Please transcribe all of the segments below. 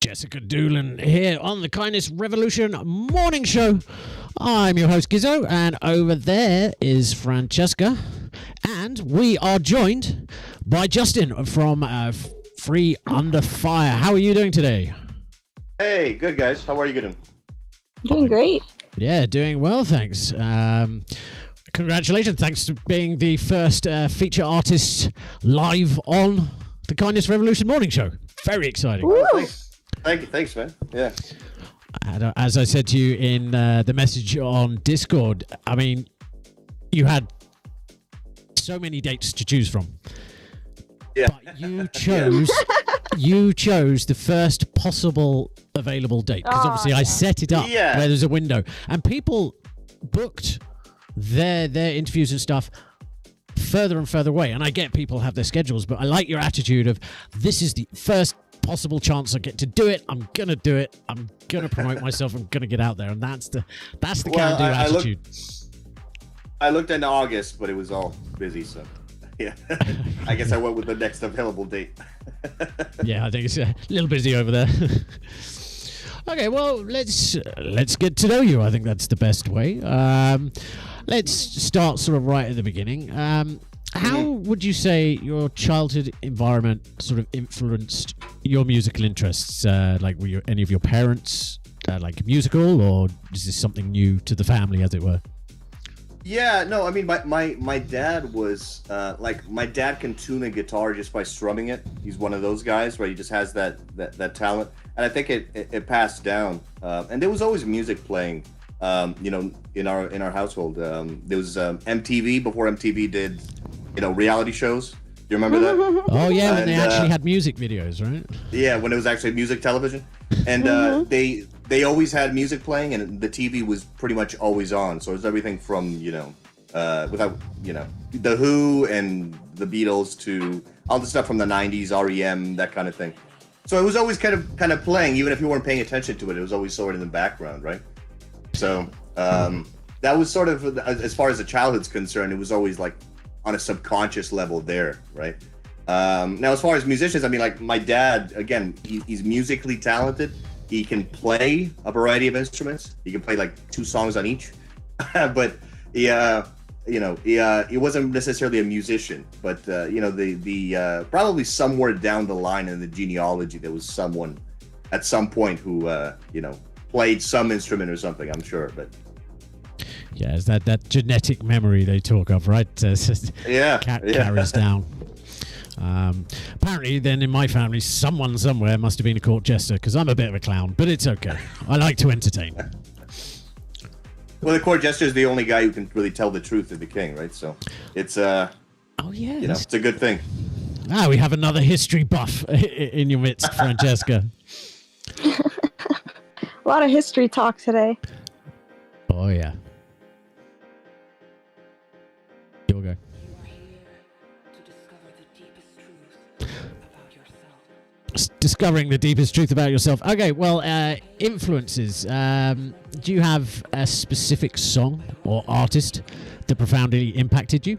Jessica Doolan here on the Kindness Revolution Morning Show. I'm your host Gizmo, and over there is Francesca, and we are joined by Justin from Free Under Fire. How are you doing today? Hey, good guys. How are you doing? Doing great. Yeah, doing well, thanks. Congratulations. Thanks for being the first feature artist live on the Kindness Revolution Morning Show. Very exciting. Oh, thanks, man. Yeah. And, as I said to you in the message on Discord, I mean, you had so many dates to choose from. Yeah. But you chose the first possible available date, because obviously I set it up where there's a window, and people booked their interviews and stuff further and further away. And I get people have their schedules, but I like your attitude of, this is the first possible chance I get to do it. I'm gonna do it. I'm gonna promote myself. I'm gonna get out there, and that's the can-do attitude. I looked in August, but it was all busy, so yeah. I guess I went with the next available date. Yeah, I think it's a little busy over there. Okay, well, let's get to know you. I think that's the best way. Let's start sort of right at the beginning. How would you say your childhood environment sort of influenced your musical interests? Like, were any of your parents like musical, or is this something new to the family, as it were? Yeah, no, I mean, my dad was my dad can tune a guitar just by strumming it. He's one of those guys where he just has that talent, and I think it passed down. And there was always music playing, in our household. There was MTV before MTV did, reality shows. Do you remember that? Oh yeah, when they actually had music videos, right? Yeah, when it was actually music television, and they always had music playing, and the TV was pretty much always on. So it was everything from The Who and the Beatles to all the stuff from the '90s, REM, that kind of thing. So it was always kind of playing, even if you weren't paying attention to it. It was always sort of in the background, right? So that was sort of, as far as the childhood's concerned, it was always like on a subconscious level there, right? Now, as far as musicians, I mean, like my dad, again, he's musically talented. He can play a variety of instruments. He can play like 2 songs on each, but he wasn't necessarily a musician. But the probably somewhere down the line in the genealogy, there was someone at some point who played some instrument or something, I'm sure, but. Yeah, it's that genetic memory they talk of, right? Carries down. Apparently, then in my family, someone somewhere must have been a court jester, because I'm a bit of a clown, but it's okay. I like to entertain. Well, the court jester is the only guy who can really tell the truth to the king, right? So it's it's a good thing. Ah, we have another history buff in your midst, Francesca. A lot of history talk today. Oh yeah. Here we go. Discovering the deepest truth about yourself. Okay, well, influences. Do you have a specific song or artist that profoundly impacted you?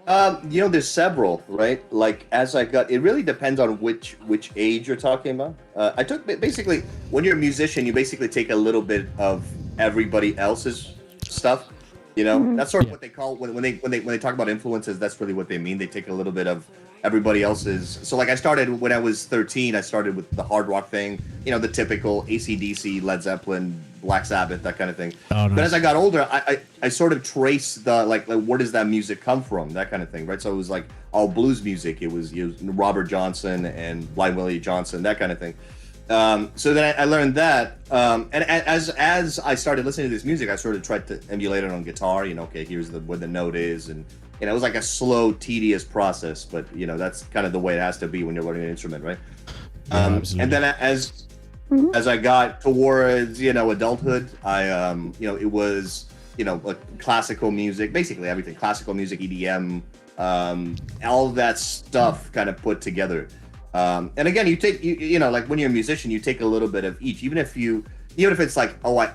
There's several, right? Like, as I got, it really depends on which age you're talking about. I took, basically, when you're a musician, you basically take a little bit of everybody else's stuff. That's sort of what they call when they talk about influences. That's really what they mean. They take a little bit of everybody else's. So like I started when I was 13. I started with the hard rock thing. The typical AC/DC, Led Zeppelin, Black Sabbath, that kind of thing. Oh, nice. But as I got older, I sort of traced the like where does that music come from, that kind of thing, right? So it was like all blues music. It was Robert Johnson and Blind Willie Johnson, that kind of thing. So then I learned that, and as I started listening to this music, I sort of tried to emulate it on guitar. Okay, here's where the note is, and it was like a slow, tedious process. But that's kind of the way it has to be when you're learning an instrument, right? And then as I got towards adulthood, it was classical music, basically everything, classical music, EDM, all of that stuff kind of put together. And again, you take, like when you're a musician, you take a little bit of each, even if it's like, oh, I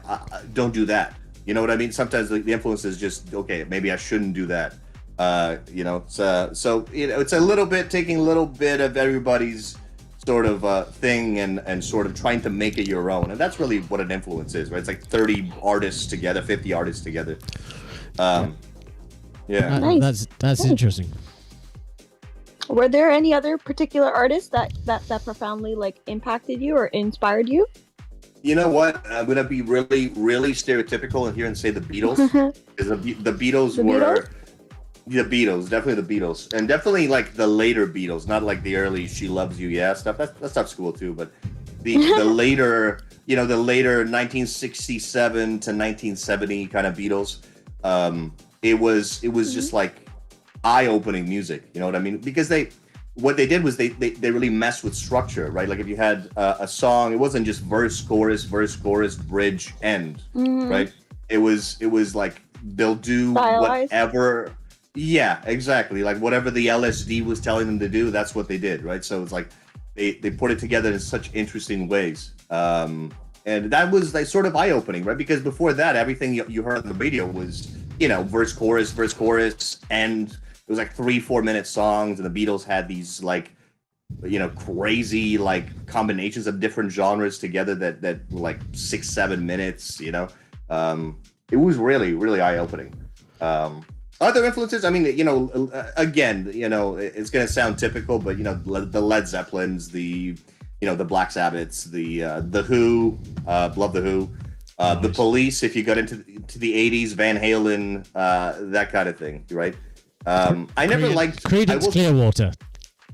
don't do that. You know what I mean? Sometimes the influence is just, okay, maybe I shouldn't do that. So it's a little bit, taking a little bit of everybody's sort of thing and sort of trying to make it your own. And that's really what an influence is, right? It's like 30 artists together, 50 artists together. Yeah. Nice. That's interesting. Were there any other particular artists that profoundly like impacted you or inspired you? You know what? I'm gonna be really, really stereotypical in here and say the Beatles. Because the Beatles were the Beatles, definitely the Beatles, and definitely like the later Beatles, not like the early "She Loves You" stuff. That stuff's cool too, but the later, the later 1967 to 1970 kind of Beatles. It was just like eye-opening music. You know what I mean? Because what they did was they really messed with structure, right? Like if you had a song, it wasn't just verse, chorus, bridge, end, right? It was like they'll do Stylized. whatever. Yeah, exactly. Like whatever the LSD was telling them to do, that's what they did, right? So it's like they put it together in such interesting ways. And that was like sort of eye-opening, right? Because before that, everything you heard on the radio was, verse, chorus, and it was like 3-4 minute songs, and the Beatles had these like, crazy like combinations of different genres together that were like 6-7 minutes. It was really, really eye-opening. Other influences, I mean, again, it's gonna sound typical, but the Led Zeppelins, the Black Sabbaths, the Who, love the Who, Nice. the Police. If you got into the 80s, Van Halen, that kind of thing, right? I never liked Creedence Clearwater.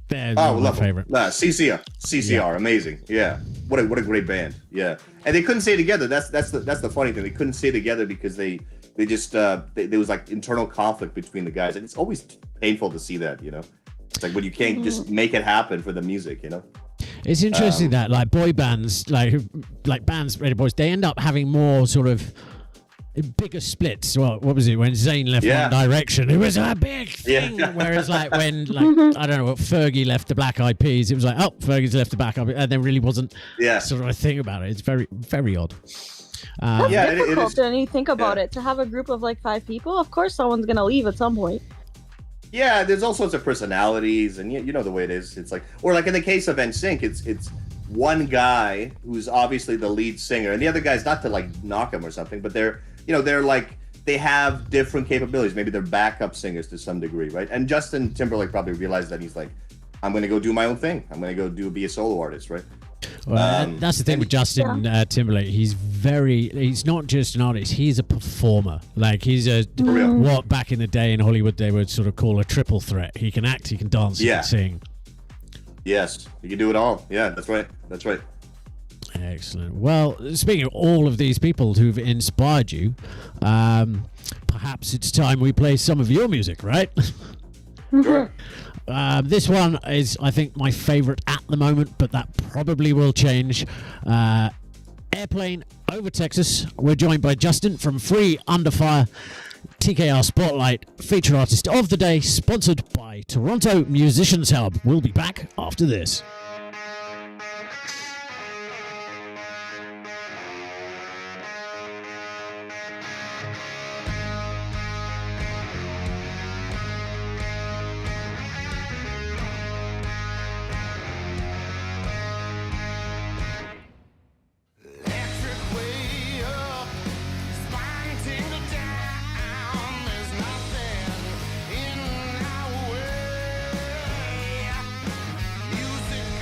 They're my favorite. CCR, amazing. Yeah, what a great band. Yeah, and they couldn't stay together. That's the funny thing. They couldn't stay together because there was like internal conflict between the guys, and it's always painful to see that. It's like when you can't just make it happen for the music. It's interesting that like boy bands, like bands, Radio Boys, they end up having more sort of bigger splits. Well, what was it when Zayn left One Direction? It was a big thing. Yeah. Whereas like when I don't know, Fergie left the Black Eyed Peas, it was like, oh, Fergie's left the Black Eyed Peas, and there really wasn't sort of a thing about it. It's very, very odd. That's difficult when you think about it. To have a group of like 5 people, of course someone's gonna leave at some point. Yeah, there's all sorts of personalities, and you know the way it is. It's like, or like in the case of NSYNC, it's one guy who's obviously the lead singer, and the other guy's not to like knock him or something, but they're like, they have different capabilities. Maybe they're backup singers to some degree, right? And Justin Timberlake probably realized that. He's like, I'm going to go do my own thing. I'm going to go be a solo artist, right? Well, that's the thing with Justin Timberlake. He's not just an artist, he's a performer. Like he's what back in the day in Hollywood they would sort of call a triple threat. He can act, he can dance, he can sing. Yes, he can do it all. Yeah, that's right. Excellent. Well, speaking of all of these people who've inspired you, perhaps it's time we play some of your music, right? Sure. This one is, I think, my favorite at the moment, but that probably will change. Airplane over Texas. We're joined by Justin from Free Under Fire, TKR Spotlight, featured artist of the day, sponsored by Toronto Musicians Hub. We'll be back after this. Music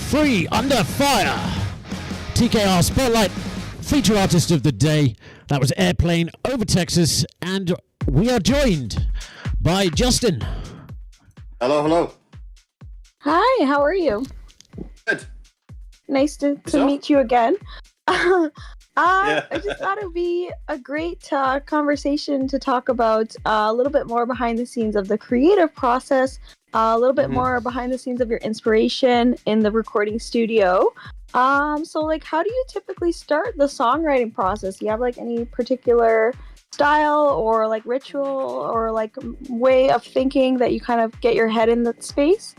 Free Under Fire. TKR Spotlight feature artist of the day. That was Airplane over Texas, and we are joined by Justin. Hello, hello. Hi, how are you? Good. Nice to meet you again. I just thought it would be a great conversation to talk about a little bit more behind the scenes of the creative process, a little bit more behind the scenes of your inspiration in the recording studio. So like, how do you typically start the songwriting process? Do you have like any particular style or like ritual or like way of thinking that you kind of get your head in that space?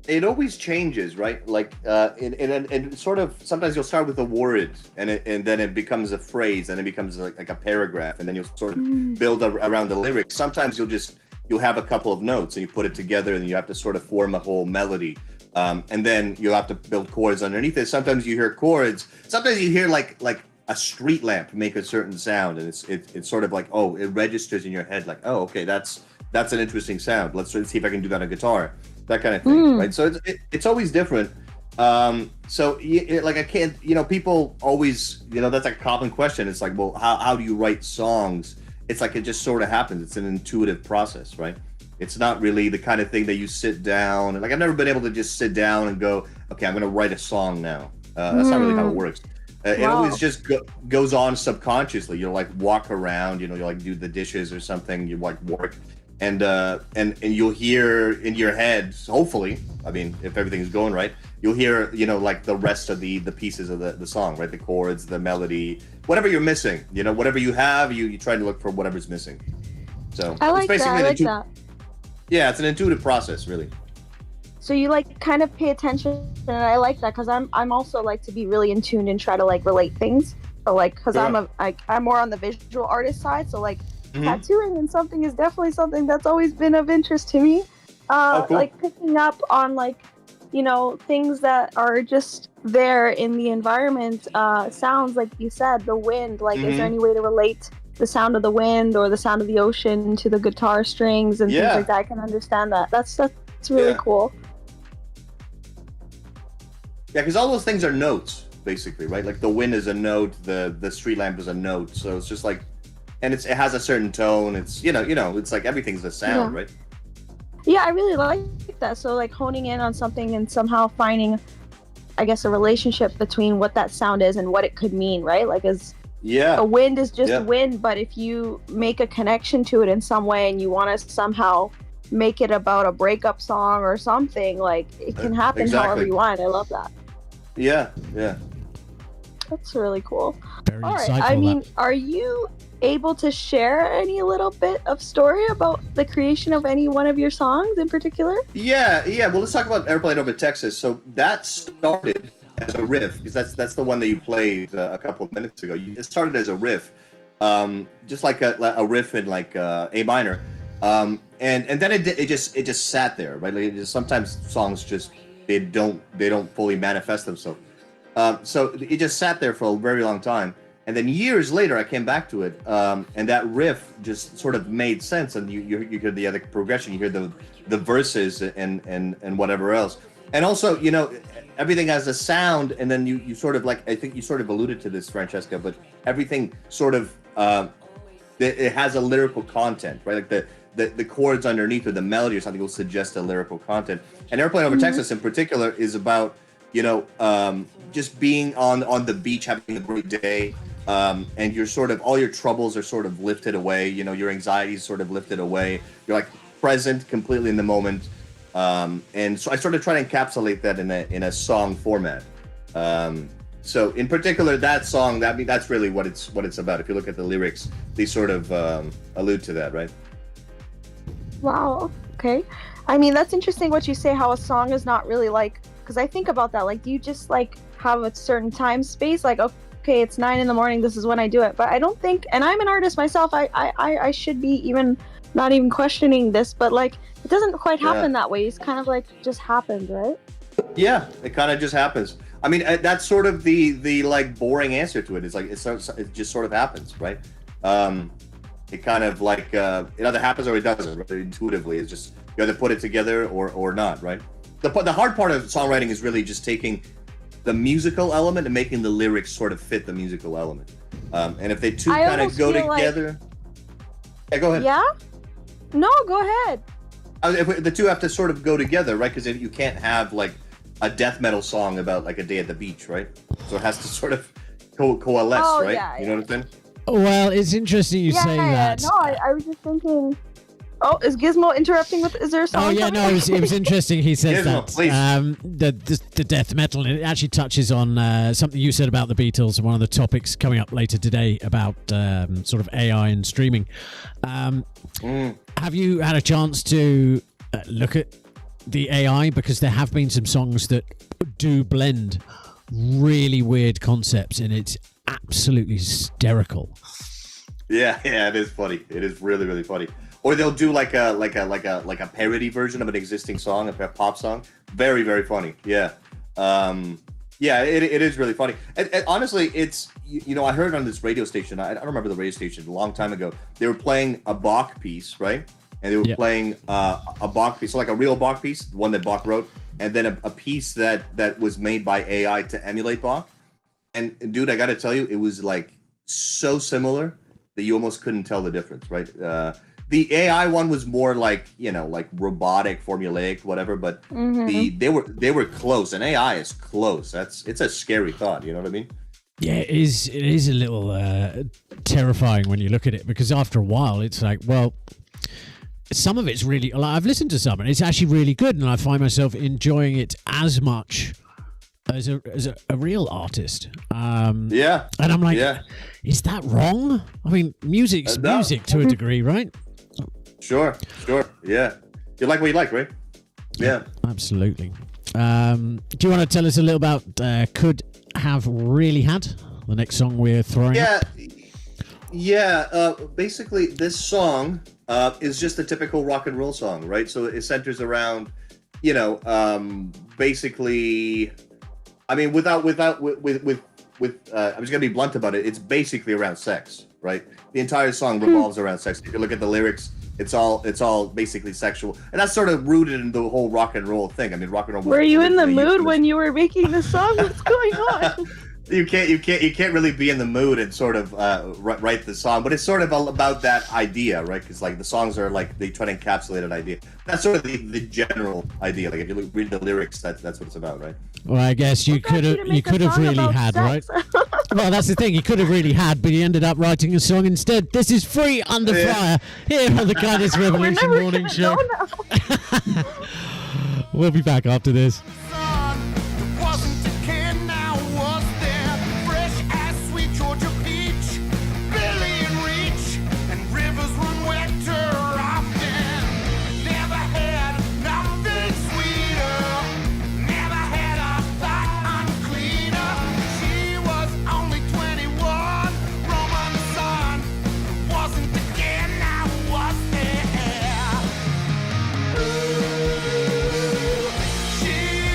It always changes, right? Like, and sort of, sometimes you'll start with a word, and then it becomes a phrase, and it becomes like a paragraph, and then you'll sort of build around the lyrics. Sometimes you'll have a couple of notes, and you put it together, and you have to sort of form a whole melody. And then you'll have to build chords underneath it. Sometimes you hear chords. Sometimes you hear like a street lamp make a certain sound, and it's sort of like, oh, it registers in your head, like, oh, okay, that's an interesting sound. Let's see if I can do that on guitar. That kind of thing, right? So it's always different. So like I can't, people always, that's a common question. It's like, well, how do you write songs? It's like it just sort of happens. It's an intuitive process, right? It's not really the kind of thing that you sit down and like I've never been able to just sit down and go, okay, I'm going to write a song now. That's not really how it works. It always just goes on subconsciously. You'll like walk around, you like do the dishes or something. You like work. And you'll hear in your head, hopefully, I mean, if everything's going right, you'll hear, like the rest of the pieces of the song, right? The chords, the melody, whatever you're missing, whatever you have, you try to look for whatever's missing. So I like that. I like that. Yeah, it's an intuitive process, really. So you like kind of pay attention, and I like that because I'm also like to be really in tune and try to like relate things. So like, because I'm more on the visual artist side, so like. Tattooing and something is definitely something that's always been of interest to me. Cool. Like picking up on like, things that are just there in the environment. Sounds like you said, the wind. Like, is there any way to relate the sound of the wind or the sound of the ocean to the guitar strings and things like that? I can understand that. That's really cool. Yeah, because all those things are notes, basically, right? Like the wind is a note, the street lamp is a note. So it's just like. And it has a certain tone. It's it's like everything's a sound, right? Yeah, I really like that. So like honing in on something and somehow finding, I guess, a relationship between what that sound is and what it could mean, right? Like a wind is just wind, but if you make a connection to it in some way and you want to somehow make it about a breakup song or something, like it can happen however you want. I love that. Yeah. That's really cool. Very All right. insightful, I mean, are you able to share any little bit of story about the creation of any one of your songs in particular? Yeah. Well, let's talk about Airplane Over Texas. So that started as a riff, because that's the one that you played a couple of minutes ago. It started as a riff, just like a riff in like A minor, and then it just sat there, right? Like sometimes songs just they don't fully manifest themselves. So it just sat there for a very long time. And then years later, I came back to it, and that riff just sort of made sense. And you hear the other progression, you hear the verses and whatever else. And also, everything has a sound, and then you sort of like, I think you sort of alluded to this, Francesca, but everything sort of, it has a lyrical content, right? Like the chords underneath or the melody or something will suggest a lyrical content. And Airplane Over Texas in particular is about, just being on the beach, having a great day. And you're sort of, all your troubles are sort of lifted away, your anxiety is sort of lifted away. You're like present completely in the moment. And so I sort of try to encapsulate that in a song format. So in particular, that song, that's really what it's about. If you look at the lyrics, they sort of allude to that, right? Wow. Okay. I mean, that's interesting what you say, how a song is not really like, because I think about that, like, do you just like have a certain time space, like, okay, it's 9 a.m, this is when I do it. But I don't think, and I'm an artist myself, I should be even not even questioning this, but like it doesn't quite happen that way. It's kind of like just happens, right? Yeah, it kind of just happens. I mean, that's sort of the like boring answer to it. It's like it just sort of happens, right? It kind of like it either happens or it doesn't, right? Intuitively. It's just you either put it together or not, right? the hard part of songwriting is really just taking the musical element and making the lyrics sort of fit the musical element. And if they two kind of go together, yeah, go ahead. Yeah. No, go ahead. If the two have to sort of go together, right? Because you can't have like a death metal song about like a day at the beach, right? So it has to sort of coalesce, right? Yeah, you know what I'm saying? Well, it's interesting you say that. No, I was just thinking. Oh, is Gizmo interrupting with? Is there a song? Oh yeah, no, it was interesting. He says Gizmo, that the death metal, and it actually touches on something you said about the Beatles, and one of the topics coming up later today about sort of AI and streaming. Have you had a chance to look at the AI? Because there have been some songs that do blend really weird concepts, and it's absolutely hysterical. Yeah, it is funny. It is really, really funny. Or they'll do like a parody version of an existing song, a pop song. Very, very funny. Yeah. It is really funny. And honestly, it's, I heard on this radio station, I don't remember the radio station, a long time ago, they were playing a Bach piece, right? And they were playing a Bach piece, so like a real Bach piece, the one that Bach wrote, and then a piece that was made by AI to emulate Bach. And dude, I got to tell you, it was like so similar that you almost couldn't tell the difference, right? The AI one was more like, like robotic, formulaic, whatever, but they were close, and AI is close. It's a scary thought, you know what I mean? Yeah, it is a little terrifying when you look at it, because after a while it's like, well, some of it's really, like, I've listened to some and it's actually really good, and I find myself enjoying it as much as a real artist. And I'm like, is that wrong? I mean, music's music to a degree, right? Sure. Yeah. You like what you like, right? Yeah. Absolutely. Do you want to tell us a little about Could Have Really Had, the next song we're throwing up? Yeah. Basically, this song is just a typical rock and roll song, right? So it centers around, basically, I mean, with I'm just gonna be blunt about it. It's basically around sex, right? The entire song revolves around sex. If you look at the lyrics, it's all basically sexual, and that's sort of rooted in the whole rock and roll thing. I mean, rock and roll. Were you in the mood when you were making the song? What's going on? You can't really be in the mood and sort of write the song, but it's sort of about that idea, right? Because like the songs are like, they try to encapsulate an idea. That's sort of the general idea. Like if you read the lyrics, that's what it's about, right? Well, I guess you could have really had, right? Well, that's the thing. He could have really had, but he ended up writing a song instead. This is Free Under Fire here on the Kindness Revolution Morning Show. We'll be back after this. She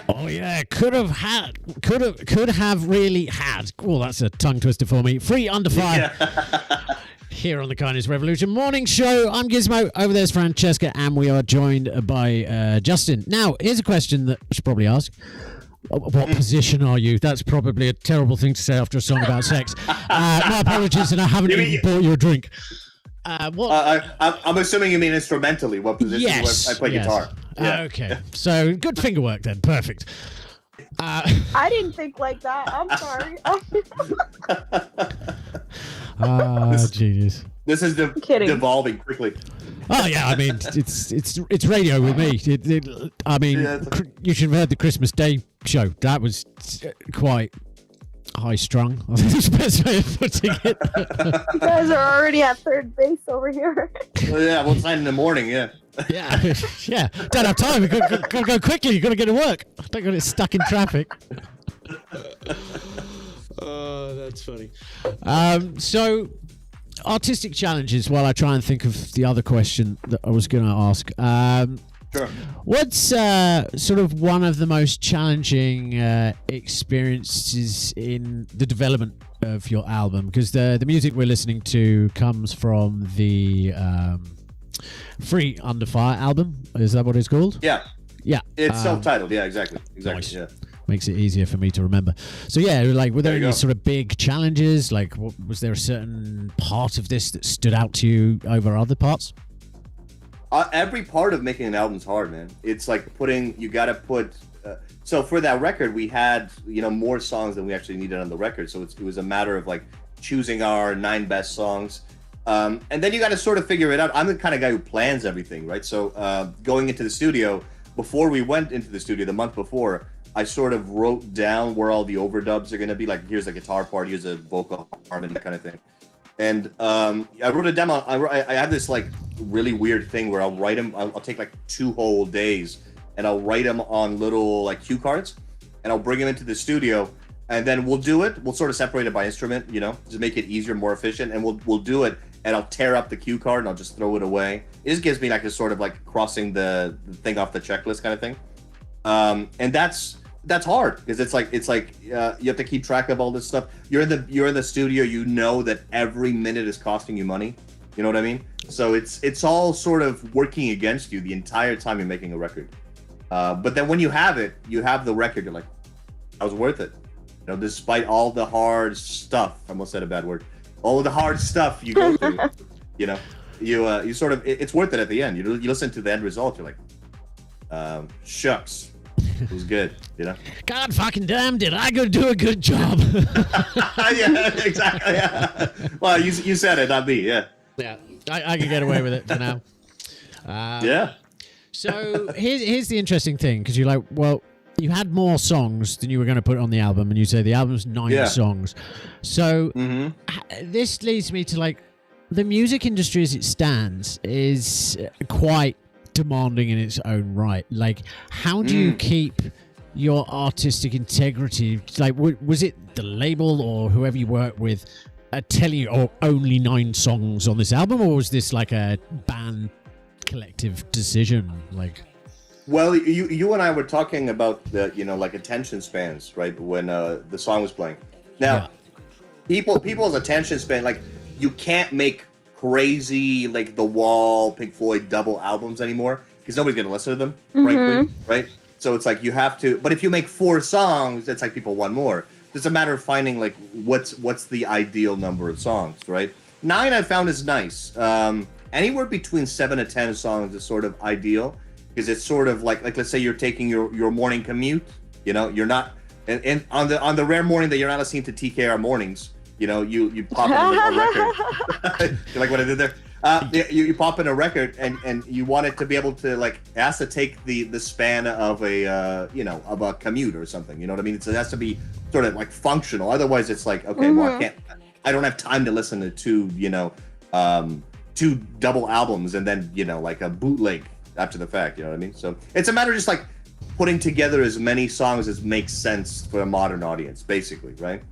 Oh yeah, could have really had. Oh, that's a tongue twister for me. Free Under Fire. Yeah. Here on the Kindness Revolution Morning Show. I'm Gizmo. Over there's Francesca, and we are joined by Justin. Now, here's a question that I should probably ask. What position are you? That's probably a terrible thing to say after a song about sex. My apologies, and I haven't even bought you a drink. I'm assuming you mean instrumentally. What position? Yes, I play guitar. Yeah. Okay, so good finger work then. Perfect. I didn't think like that. I'm sorry. Genius. This is devolving quickly. Oh yeah, I mean it's radio with me. You should have heard the Christmas Day show. That was quite high strung. I think that's the best way of putting it. You guys are already at third base over here. Well, yeah, we'll sign in the morning. Yeah. Yeah. Don't have time. We got to go quickly. You got to get to work. Don't get stuck in traffic. Oh, that's funny. So, artistic challenges. While I try and think of the other question that I was going to ask. Sure. What's sort of one of the most challenging experiences in the development of your album? Because the music we're listening to comes from the Free Under Fire album. Is that what it's called? Yeah. Yeah. It's self-titled. Yeah, exactly. Nice. Yeah. Makes it easier for me to remember. So yeah, like, were there any sort of big challenges? Like, was there a certain part of this that stood out to you over other parts? Every part of making an album is hard, man. It's like you got to put. So for that record, we had more songs than we actually needed on the record. So it was a matter of like choosing our 9 best songs, and then you got to sort of figure it out. I'm the kind of guy who plans everything, right? So going into the studio, before we went into the studio, the month before, I sort of wrote down where all the overdubs are going to be. Like, here's a guitar part, here's a vocal harmony, that kind of thing. And I wrote a demo. I have this like really weird thing where I'll write them. I'll take like 2 whole days and I'll write them on little like cue cards, and I'll bring them into the studio, and then we'll do it. We'll sort of separate it by instrument, to make it easier, more efficient, and we'll do it. And I'll tear up the cue card and I'll just throw it away. It just gives me like a sort of like crossing the thing off the checklist kind of thing. And that's hard because it's like you have to keep track of all this stuff. You're in the studio, that every minute is costing you money. You know what I mean? So it's all sort of working against you the entire time you're making a record. But then when you have the record, you're like, I was worth it. Despite all the hard stuff. I almost said a bad word. All of the hard stuff you go through. You sort of it's worth it at the end. You listen to the end result, you're like, shucks. It was good, God fucking damn, did I go do a good job? Yeah, exactly. Yeah. Well, you said it, not me. Yeah. Yeah, I can get away with it for now. Yeah. So here's the interesting thing, because you're like, well, you had more songs than you were going to put on the album, and you say the album's 9 songs. So this leads me to like, the music industry as it stands is quite demanding in its own right. Like, how do you keep your artistic integrity? Like, was it the label or whoever you work with telling you, only 9 songs on this album, or was this like a band collective decision? Like, well, you and I were talking about the like attention spans, right, when the song was playing. Now, people's attention span, like, you can't make crazy like The Wall, Pink Floyd double albums anymore because nobody's gonna listen to them, frankly, right? So it's like you have to. But if you make 4 songs, it's like people want more. It's a matter of finding like what's the ideal number of songs, right? 9 I found is nice. Anywhere between 7 to 10 songs is sort of ideal because it's sort of like let's say you're taking your morning commute. You're not, and on the rare morning that you're not listening to TKR Mornings. You pop in a record. You like what I did there? You pop in a record and you want it to be able to like, it has to take the span of a of a commute or something. You know what I mean? It has to be sort of like functional. Otherwise, it's like, okay, well, I don't have time to listen to 2 double albums and then like a bootleg after the fact. You know what I mean? So it's a matter of just like putting together as many songs as makes sense for a modern audience, basically, right?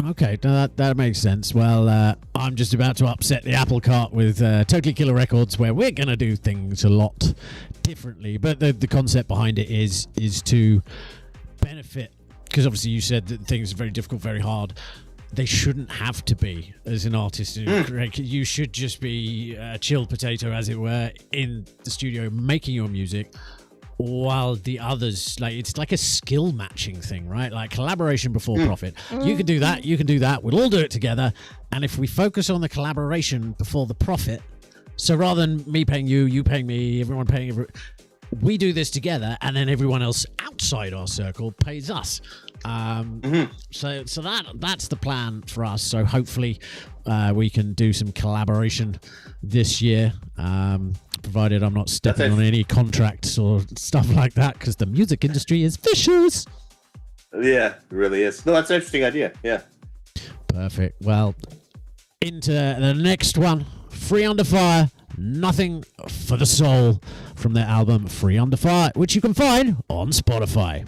Okay, that makes sense. Well, I'm just about to upset the apple cart with Totally Killer Records, where we're going to do things a lot differently. But the concept behind it is to benefit, because obviously you said that things are very difficult, very hard. They shouldn't have to be as an artist. You should just be a chilled potato, as it were, in the studio making your music, while the others, like, it's like a skill matching thing, right? Like collaboration before profit. You can do that, you can do that, we'll all do it together. And if we focus on the collaboration before the profit, so rather than me paying you, you paying me, everyone paying we do this together, and then everyone else outside our circle pays us. So that's the plan for us. So hopefully we can do some collaboration this year, provided I'm not stepping on any contracts or stuff like that, because the music industry is vicious. Yeah, it really is. No, that's an interesting idea. Yeah. Perfect. Well, into the next one, Free Under Fire, Nothing for the Soul, from their album Free Under Fire, which you can find on Spotify.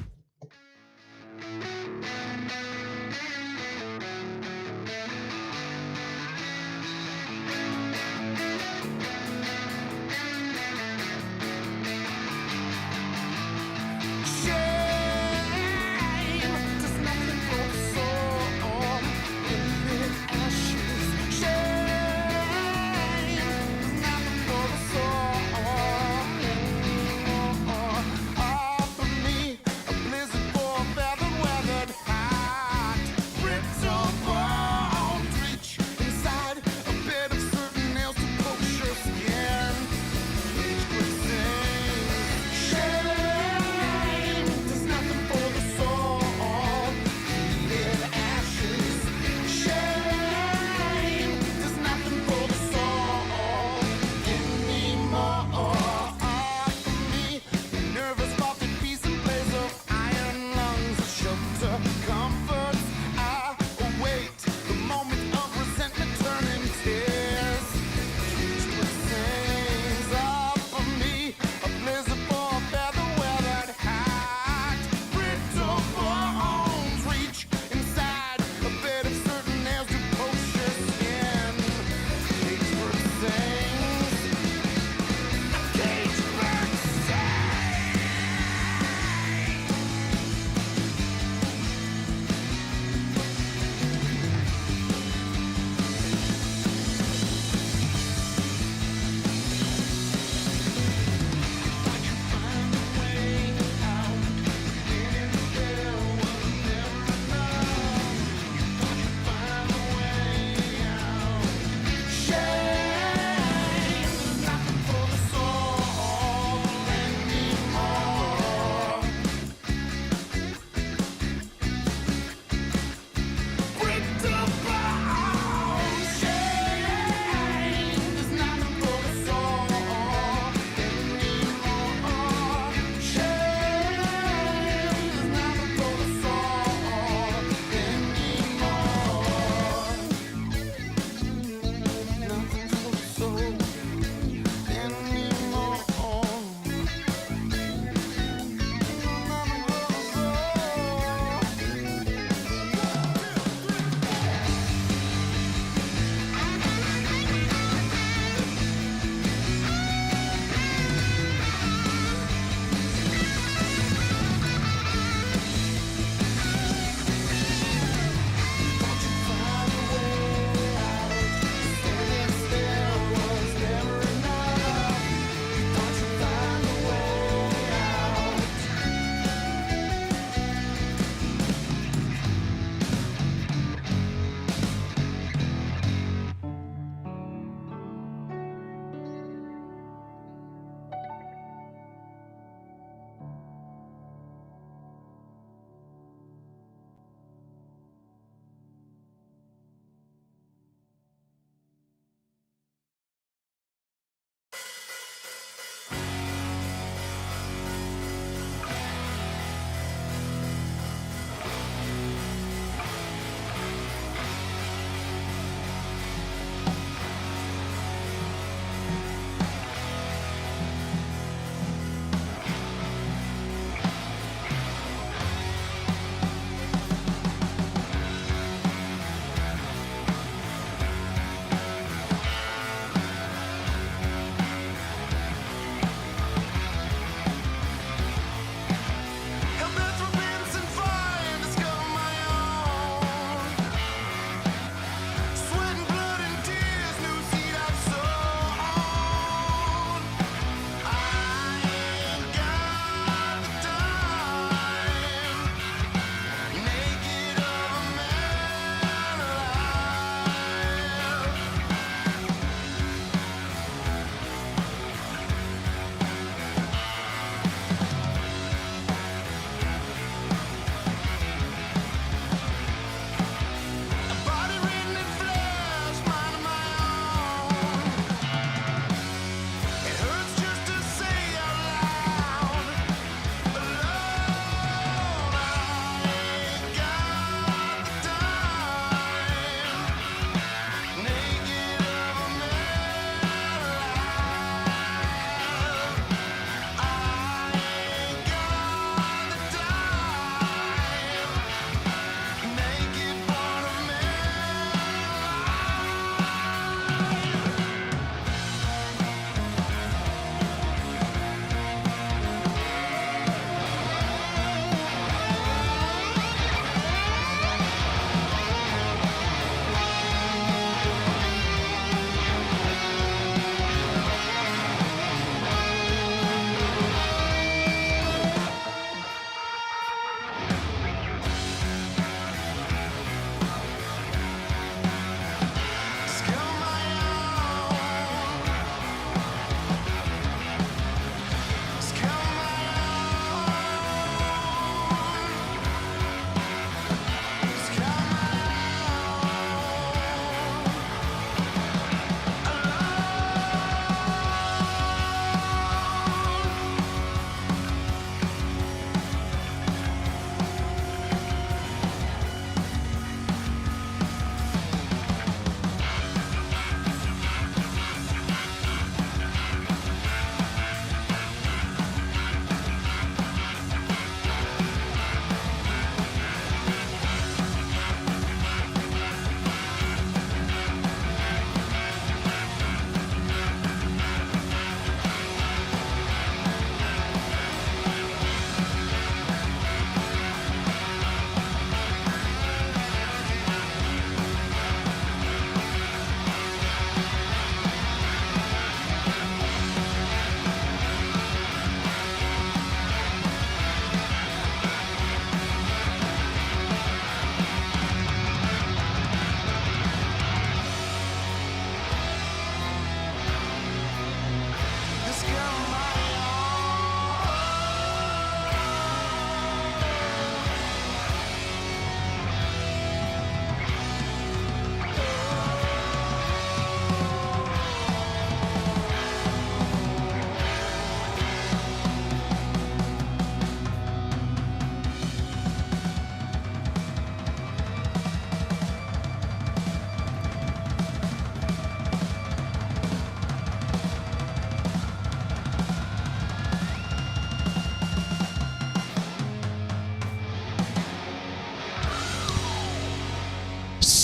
For me,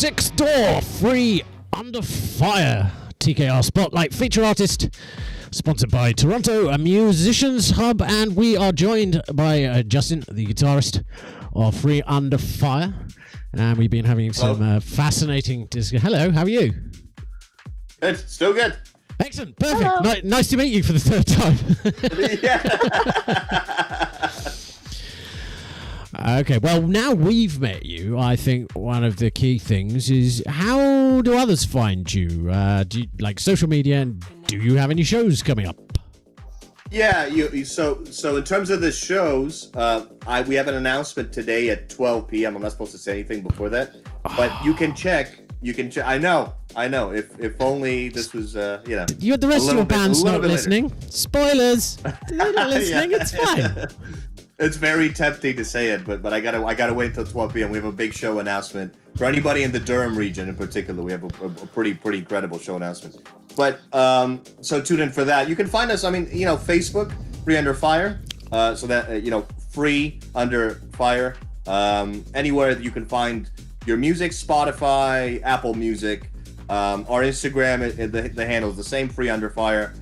Sixth Door, free Under Fire, TKR Spotlight feature artist, sponsored by Toronto, a musicians hub, and we are joined by Justin, the guitarist of Free Under Fire, and we've been having some fascinating Hello, how are you? Good, still good. Excellent, perfect. Nice to meet you for the third time. Okay, well, now we've met you, I think one of the key things is how do others find you? Do you like social media, and do you have any shows coming up? Yeah, so in terms of the shows, we have an announcement today at 12 p.m. I'm not supposed to say anything before that, but you can check. I know. If only this was, You the rest of your band's not listening. Spoilers. They're not listening. It's fine. It's very tempting to say it, but I gotta wait until 12 p.m. We have a big show announcement for anybody in the Durham region in particular. We have a pretty incredible show announcement. But so tune in for that. You can find us. I mean, Facebook, Free Under Fire. So that Free Under Fire. Anywhere that you can find your music, Spotify, Apple Music. Our Instagram, the handle is the same, Free Under Fire.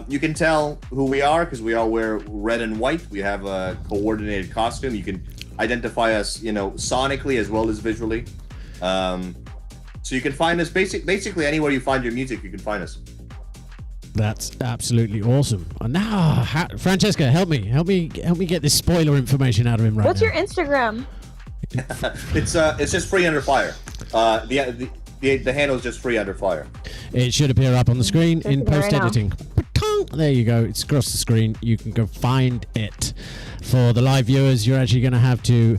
You can tell who we are because we all wear red and white. We have a coordinated costume. You can identify us, sonically as well as visually. So you can find us basically anywhere you find your music. You can find us. That's absolutely awesome. Now, Francesca, help me get this spoiler information out of him right What's now. your Instagram? It's just Free Under Fire. The handle is just Free Under Fire. It should appear up on the screen in post-editing. There you go. It's across the screen. You can go find it. For the live viewers, you're actually going to have to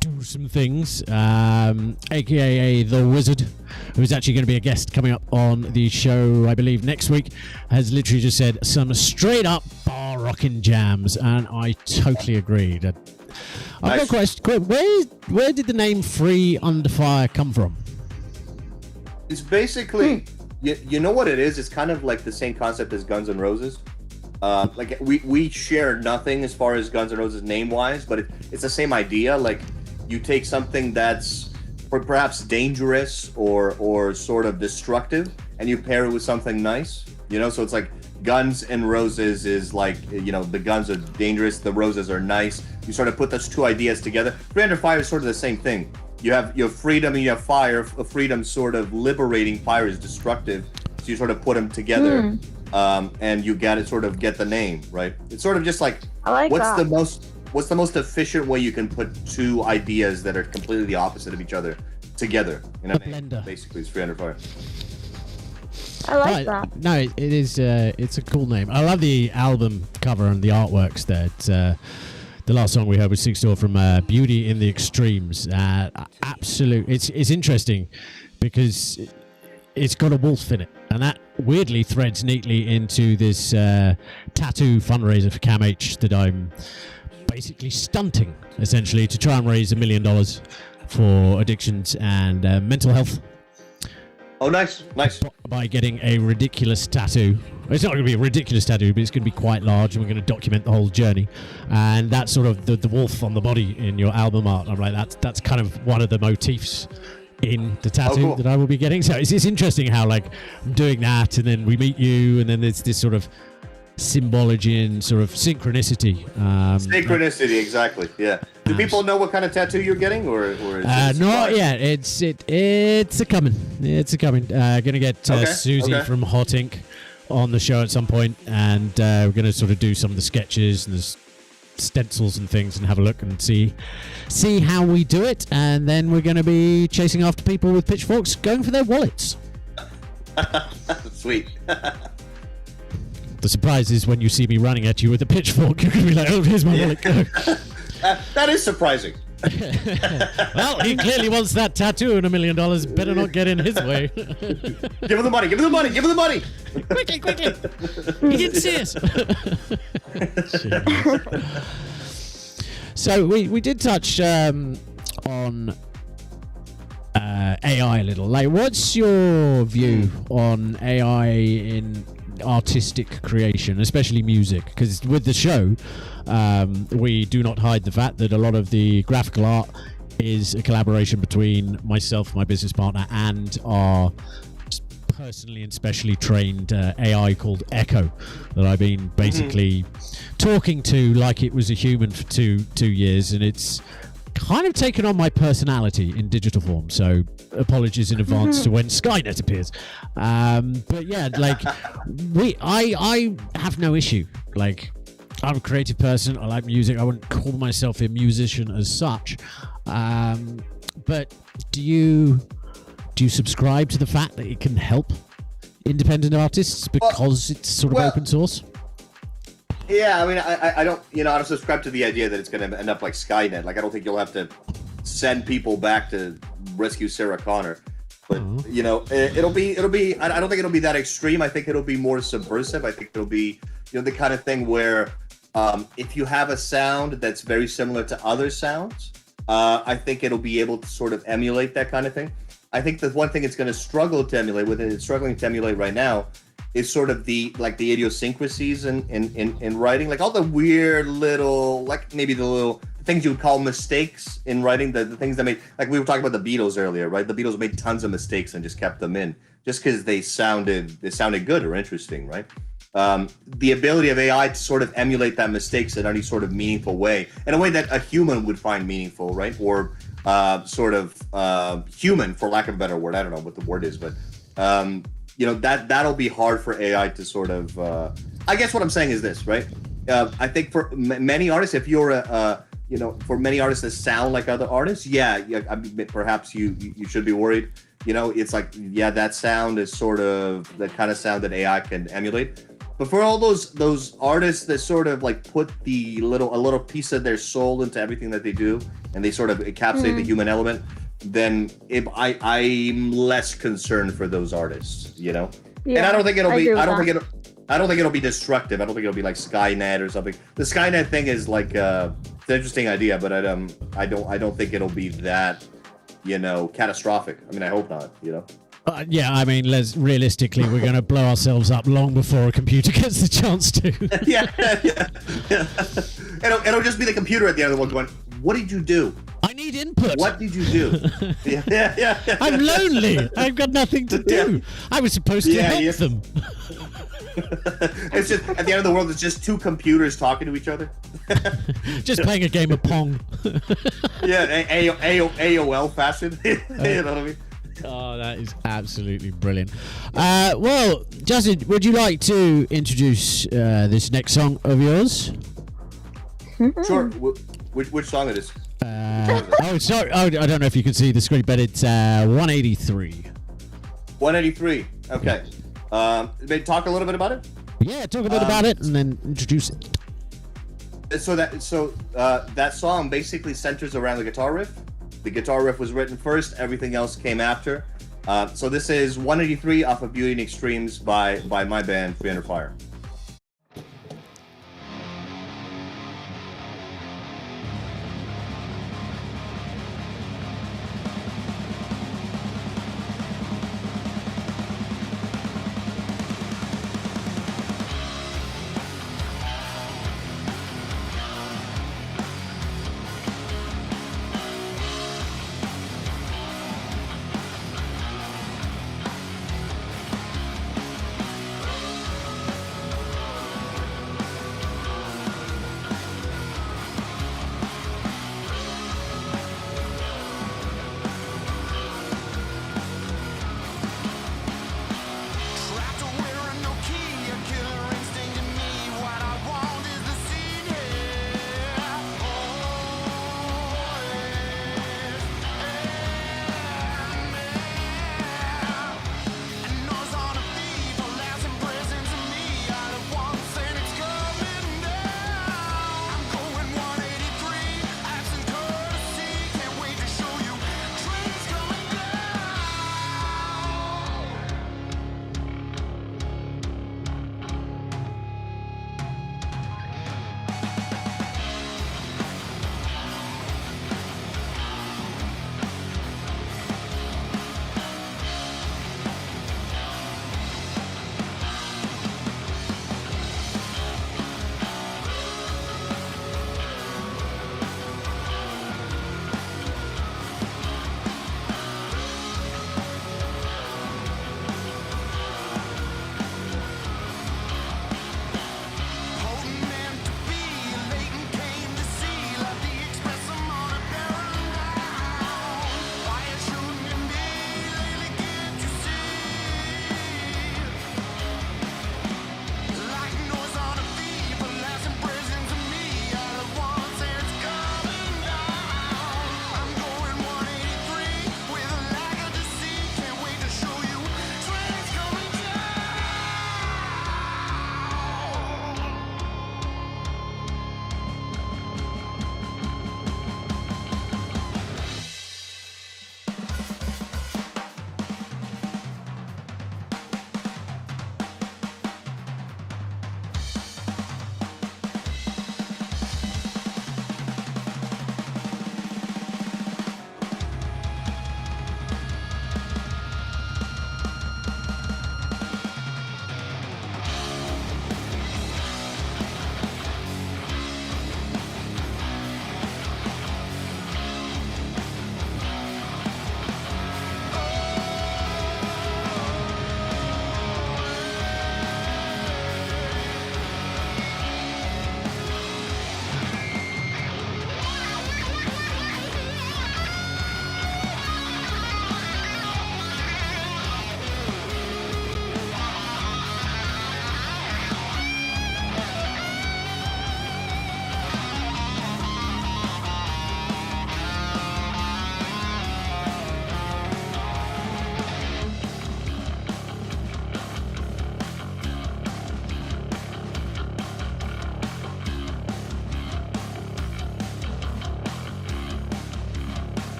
do some things. AKA The Wizard, who's actually going to be a guest coming up on the show, I believe, next week, has literally just said some straight-up bar-rocking jams, and I totally agreed. I've got a question. Where did the name Free Under Fire come from? It's basically, you know what it is? It's kind of like the same concept as Guns N' Roses. Like we share nothing as far as Guns N' Roses name-wise, but it's the same idea. Like you take something that's perhaps dangerous or sort of destructive, and you pair it with something nice. So it's like Guns N' Roses is like, the guns are dangerous, the roses are nice. You sort of put those two ideas together. Free Under Fire is sort of the same thing. You have freedom and you have fire. Freedom sort of liberating, fire is destructive. So you sort of put them together, and you get the name, right? It's sort of just like, what's the most efficient way you can put two ideas that are completely the opposite of each other together in a name? Basically, it's Free Under Fire. I like that. No, it is. It's a cool name. I love the album cover and the artworks there. The last song we heard was Sixth Door from Beauty in the Extremes. Absolute. It's interesting because it's got a wolf in it, and that weirdly threads neatly into this tattoo fundraiser for CAMH that I'm basically stunting, essentially, to try and raise $1 million for addictions and mental health. Oh, nice. By getting a ridiculous tattoo. It's not going to be a ridiculous tattoo, but it's going to be quite large, and we're going to document the whole journey. And that's sort of the wolf on the body in your album art. I'm like, that's kind of one of the motifs in the tattoo that I will be getting. So it's interesting how, like, I'm doing that, and then we meet you, and then there's this sort of symbology and sort of synchronicity. Synchronicity, exactly. Yeah. Do people know what kind of tattoo you're getting, or is it not yet? It's a coming. Gonna get Susie from Hot Ink on the show at some point, and we're gonna sort of do some of the sketches and the stencils and things, and have a look and see how we do it, and then we're gonna be chasing after people with pitchforks, going for their wallets. Sweet. The surprise is when you see me running at you with a pitchfork, you're going to be like, oh, here's my wallet, go. That is surprising. Well, he clearly wants that tattoo and $1 million. Better not get in his way. Give him the money. Quickly. He didn't see us. So we did touch on AI a little. Like, what's your view on AI in artistic creation, especially music? Because with the show, we do not hide the fact that a lot of the graphical art is a collaboration between myself, my business partner, and our personally and specially trained AI called Echo that I've been basically talking to like it was a human for two years, and it's kind of taken on my personality in digital form. So apologies in advance to when Skynet appears. But yeah, like I have no issue. Like, I'm a creative person. I like music. I wouldn't call myself a musician as such. But do you subscribe to the fact that it can help independent artists because it's sort of open source? Yeah, I mean, I don't, I don't subscribe to the idea that it's going to end up like Skynet. Like, I don't think you'll have to send people back to rescue Sarah Connor. But, it'll be, I don't think it'll be that extreme. I think it'll be more subversive. I think it'll be, the kind of thing where if you have a sound that's very similar to other sounds, I think it'll be able to sort of emulate that kind of thing. I think the one thing it's going to struggle to emulate, it's struggling to emulate right now, is sort of the idiosyncrasies in writing, like all the weird little, like maybe the little things you would call mistakes in writing, the things that made, like we were talking about the Beatles earlier, right? The Beatles made tons of mistakes and just kept them in just because they sounded good or interesting, right? The ability of AI to sort of emulate that mistakes in any sort of meaningful way, in a way that a human would find meaningful, right? Or sort of human, for lack of a better word. I don't know what the word is, but that'll be hard for AI to sort of. I guess what I'm saying is this, right? I think for many artists, if you're for many artists that sound like other artists, I mean, perhaps you should be worried. It's like, that sound is sort of the kind of sound that AI can emulate. But for all those artists that sort of like put a little piece of their soul into everything that they do, and they sort of encapsulate the human element, then I'm less concerned for those artists, And I don't think it'll be. I don't think it'll be destructive. I don't think it'll be like Skynet or something. The Skynet thing is like it's an interesting idea, but I don't think it'll be that catastrophic. I mean, I hope not. I mean, realistically, we're going to blow ourselves up long before a computer gets the chance to. yeah. It'll just be the computer at the end of the world going, "What did you do? I need input. What did you do?" yeah. I'm lonely. I've got nothing to do. I was supposed to help them. It's just at the end of the world. It's just two computers talking to each other, just playing a game of Pong. AOL fashion. You know what I mean? Oh, that is absolutely brilliant. Well, Justin, would you like to introduce this next song of yours? Sure. Which song it is? Sorry. Oh, I don't know if you can see the screen, but it's 183. 183. Okay. Maybe talk a little bit about it. Yeah, talk a bit about it, and then introduce it. So that song basically centers around the guitar riff. The guitar riff was written first, everything else came after. So this is 183 off of Beauty and Extremes by my band, Free Under Fire.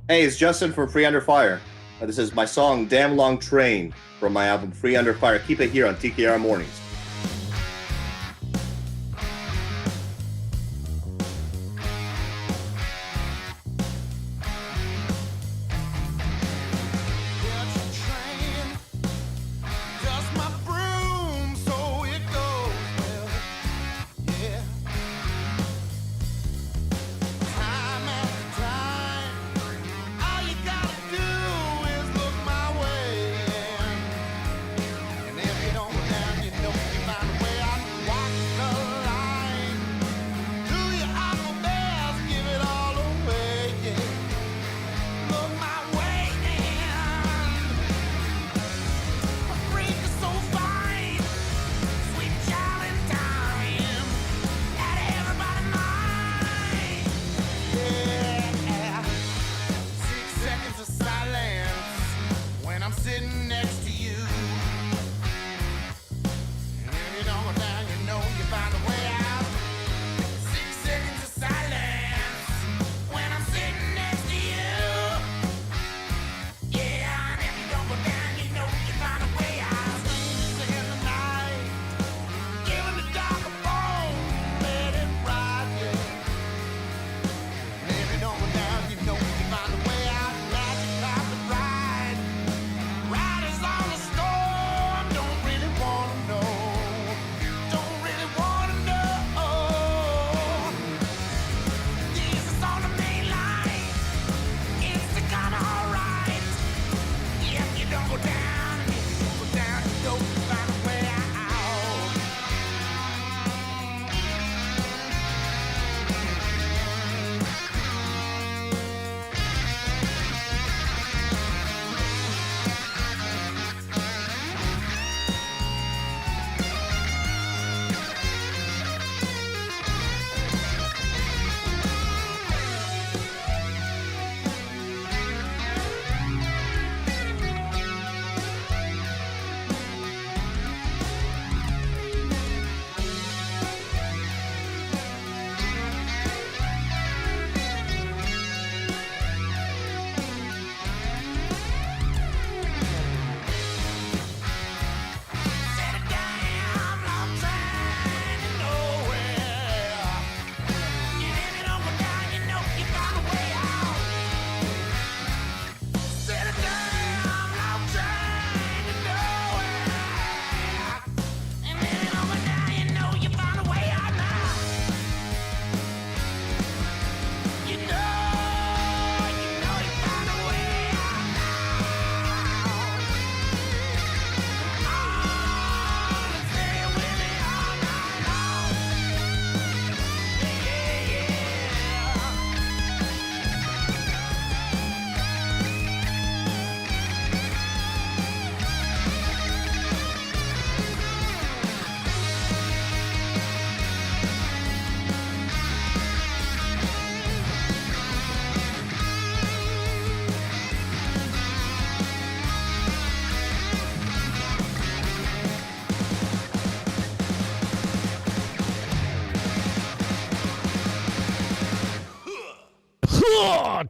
Hey, it's Justin from Free Under Fire. This is my song Damn Long Train from my album Free Under Fire. Keep it here on TKR Mornings.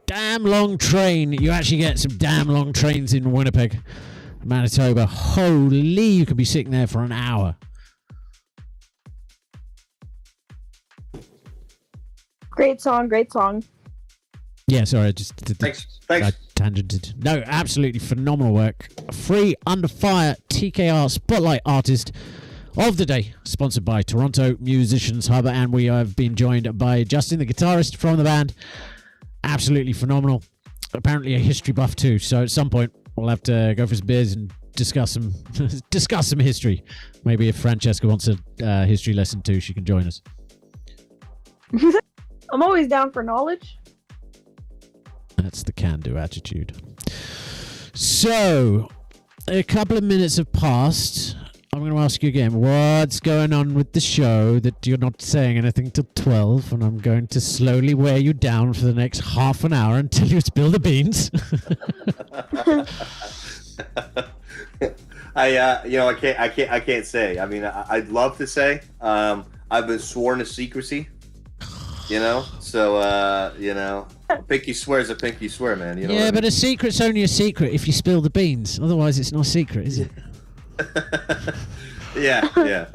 Damn long train. You actually get some damn long trains in Winnipeg, Manitoba. Holy, you could be sitting there for an hour. Great song, great song. Yeah, sorry, I just thanks. Tangented. No, absolutely phenomenal work. Free Under Fire TKR Spotlight Artist of the Day, sponsored by Toronto Musicians Hub, and we have been joined by Justin, the guitarist from the band. Absolutely phenomenal. Apparently a history buff too, so at some point we'll have to go for some beers and discuss some history. Maybe if Francesca wants a history lesson too, she can join us. I'm always down for knowledge. That's the can-do attitude. So, a couple of minutes have passed. I'm going to ask you again, what's going on with the show that you're not saying anything till 12, and I'm going to slowly wear you down for the next half an hour until you spill the beans? I can't say. I mean, I'd love to say. I've been sworn to secrecy. So A pinky swear is a pinky swear, man. You know yeah, what I but mean? a secret's only a secret if you spill the beans. Otherwise, it's not a secret, is it? Yeah.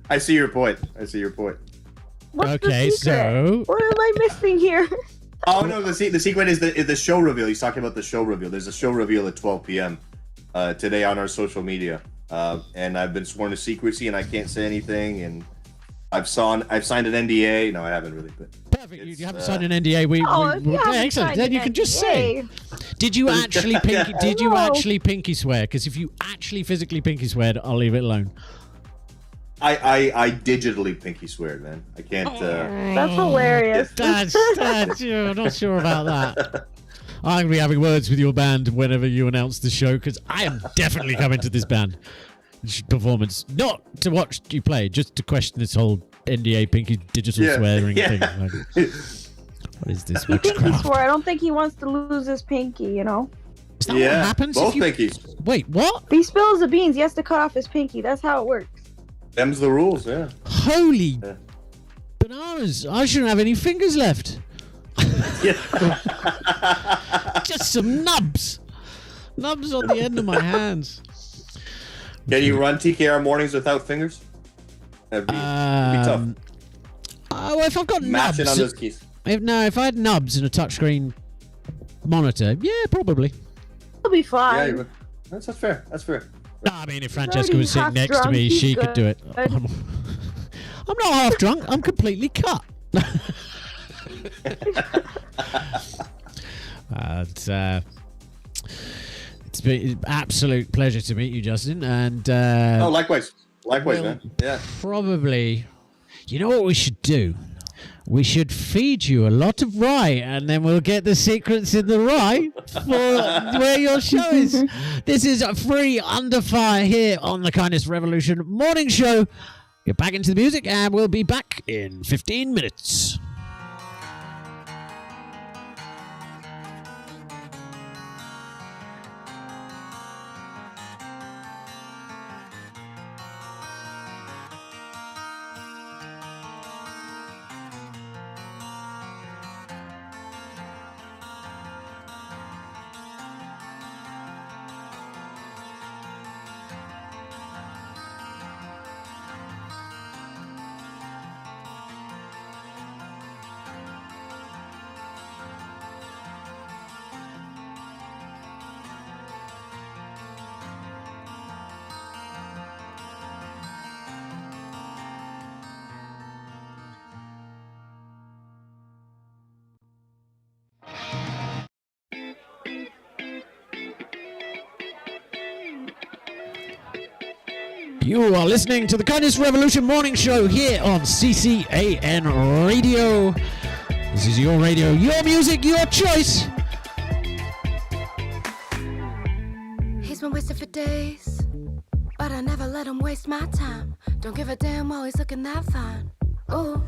I see your point. What's Okay, the secret? so What am I missing here? Oh no, the secret is the show reveal. He's talking about the show reveal. There's a show reveal at 12 p.m. Today on our social media, and I've been sworn to secrecy, and I can't say anything. And I've signed an NDA. No, I haven't really. But perfect. You haven't signed an NDA. Excellent. Then you can just say. Did you actually pinky? Did you actually pinky swear? Because if you actually physically pinky swear, I'll leave it alone. I digitally pinky swear, man. I can't. That's hilarious. That's I'm not sure about that. I'm going to be having words with your band whenever you announce the show, because I am definitely coming to this band performance. Not to watch you play, just to question this whole NDA pinky digital swearing thing. Like, what is this? He pinky swore. I don't think he wants to lose his pinky, you know? Is that what happens? Both pinkies. Wait, what? If he spills the beans, he has to cut off his pinky. That's how it works. Them's the rules, yeah. Holy bananas. I shouldn't have any fingers left. Just some nubs. Nubs on the end of my hands. Can you run TKR mornings without fingers? That'd be tough. Well, if I've got Matching nubs. on those keys. If I had nubs and a touchscreen monitor, yeah, probably. It'll be fine. Yeah, that's fair. That's fair. I mean, if Francesca was sitting next to me, she could do it. I'm not half drunk. I'm completely cut. It's been an absolute pleasure to meet you, Justin. And likewise, man. Yeah. Probably. You know what we should do? We should feed you a lot of rye, and then we'll get the secrets in the rye for where your show is. This is free Under Fire here on the Kindness Revolution morning show. Get back into the music, and we'll be back in 15 minutes. You are listening to the Kindness Revolution morning show here on CCAN Radio. This is your radio, your music, your choice. He's been wasted for days, but I never let him waste my time. Don't give a damn while he's looking that fine. Ooh,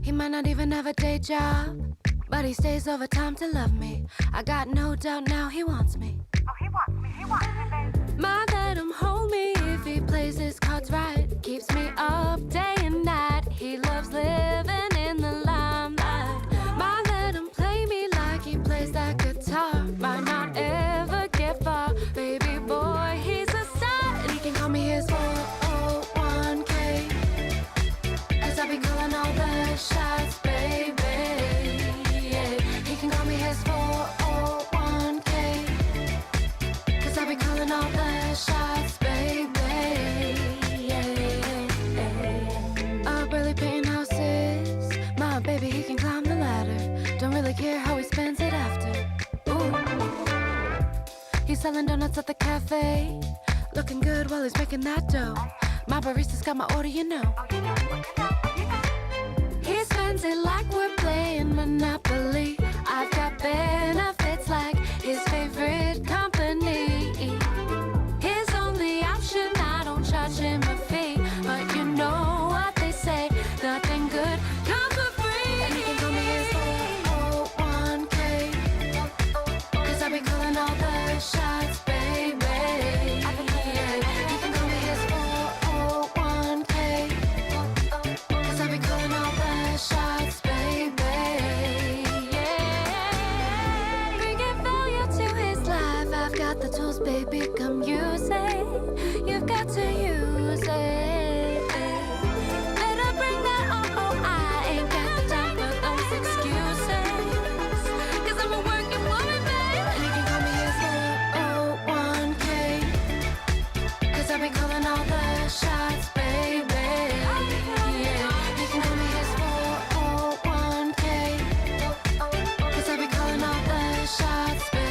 he might not even have a day job, but he stays overtime to love me. I got no doubt now he wants me. Oh, he wants me, baby. Might let him hold me if he plays his cards right. Keeps me up day and night. He loves living in the limelight. Might let him play me like he plays that guitar. Might not ever get far. Baby boy, he's a star. And he can call me his 401k. 'Cause I be calling all the shots, baby. Yeah. He can call me his 401k. 'Cause I be calling all the shots, baby. Yeah. Up early painting houses. My baby, he can climb the ladder. Don't really care how he spends it after. Ooh. He's selling donuts at the cafe. Looking good while he's making that dough. My barista's got my order, you know. He spends it like we're playing Monopoly. I've got benefits like his favorite company. His only option, I don't charge him a fee. But you know what they say, nothing good comes for free. And he can call me his 401k. 'Cause I be calling all the shots, baby. Yeah. He can call me his 401k. 'Cause I be calling all the shots, baby. I've got the tools, baby, come use it. You've got to use it. Better bring that on, oh, I ain't got the time for those excuses. Cause I'm a working woman, babe. And you can call me a 401k. Cause I'll be calling all the shots, baby. Yeah, you can call me his 401k. Cause I'll be calling all the shots, baby.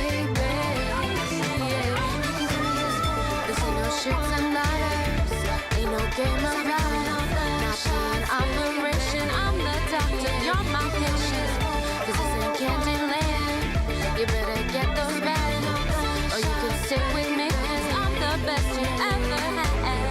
Ships and ladders, ain't no game of life. Not an operation, I'm the doctor, you're my patient. Cause this ain't Candyland, you better get those bags. Or you can stick with me, cause I'm the best you ever had.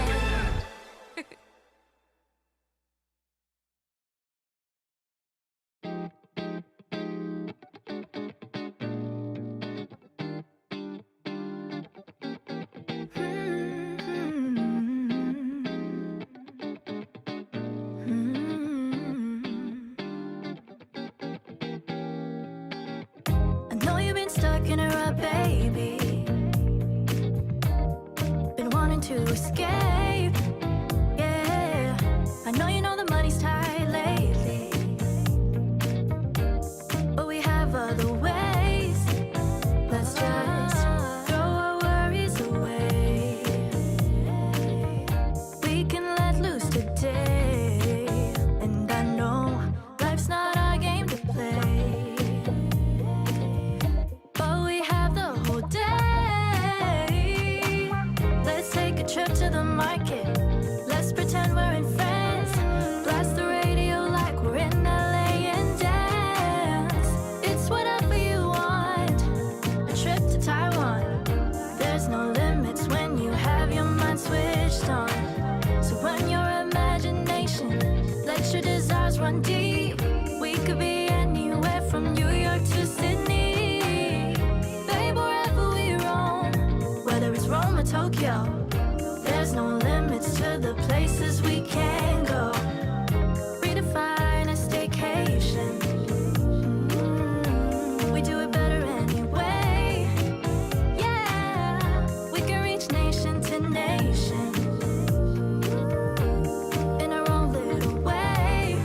In a rut, baby. Been wanting to escape. Yeah, I know you know the money's tight lately, but we have other ways. Let's just throw our worries away. We can let loose today. And I know life's not our game to play. Trip to the market. Let's pretend we're in France. Blast the radio like we're in LA and dance. It's whatever you want. A trip to Taiwan. There's no limits when you have your mind switched on. So run your imagination. Let your desires run deep. We could be anywhere from New York to Sydney. Babe, wherever we roam, whether it's Rome or Tokyo. There's no limits to the places we can go. Redefine a staycation. We do it better anyway. Yeah, we can reach nation to nation in our own little way.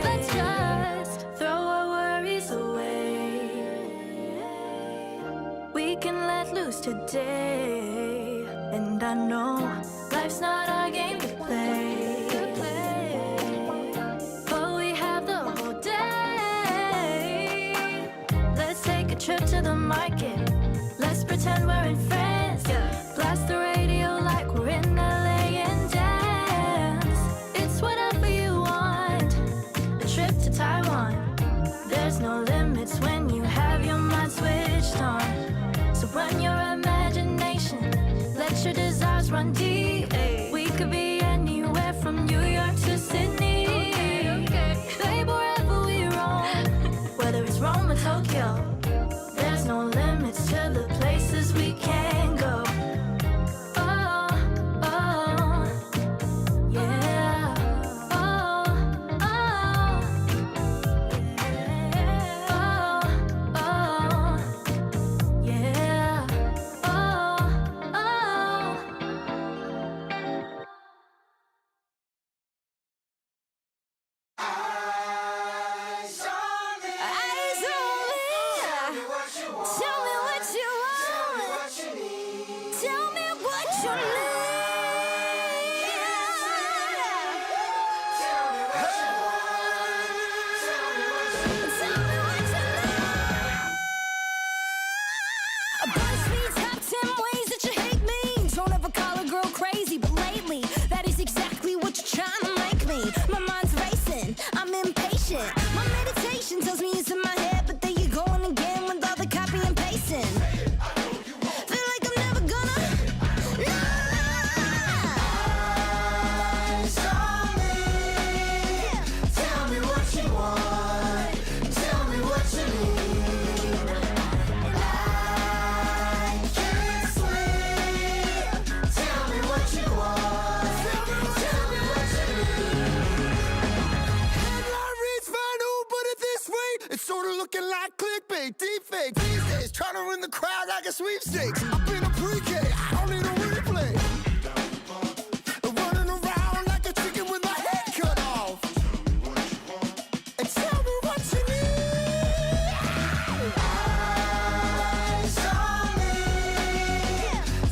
Let's just throw our worries away. We can let loose today. And I know life's not our game to play. But we have the whole day. Let's take a trip to the market. Let's pretend we're in France. Blast the radio like we're in LA and dance. It's whatever you want. A trip to Taiwan. There's no limits when you have your mind switched on. So run your imagination. Let your desires run deep. We could be anywhere from New York to Sydney. Babe, wherever we roam, whether it's Rome or Tokyo. There's no limits to the places we can go. Oh, oh, yeah. Oh, oh, yeah. Oh, oh, yeah. Feel like I'm never gonna. No. days, trying to win the crowd like a sweepstakes. I've been a pre-K, I don't need a replay. Running around like a chicken with my head cut off. And tell me what you need. Eyes on me.